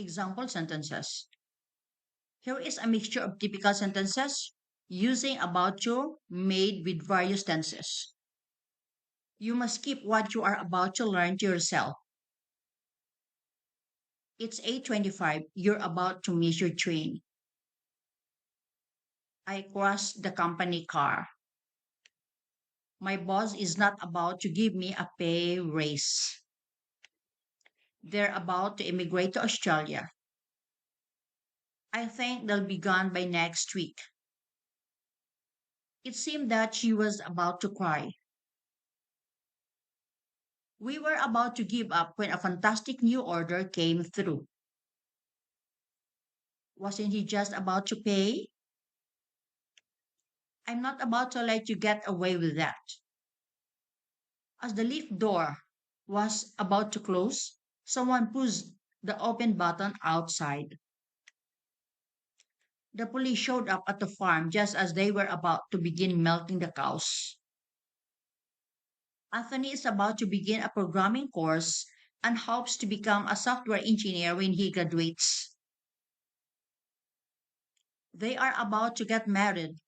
Example sentences. Here is a mixture of typical sentences using about you made with various tenses. You must keep what you are about to learn to yourself. It's 8:25. You're about to miss your train. I crashed the company car. My boss is not about to give me a pay raise. They're about to immigrate to Australia. I think they'll be gone by next week. It seemed that she was about to cry. We were about to give up when a fantastic new order came through. Wasn't he just about to pay? I'm not about to let you get away with that. As the lift door was about to close, someone pushed the open button outside. The police showed up at the farm just as they were about to begin melting the cows. Anthony is about to begin a programming course and hopes to become a software engineer when he graduates. They are about to get married.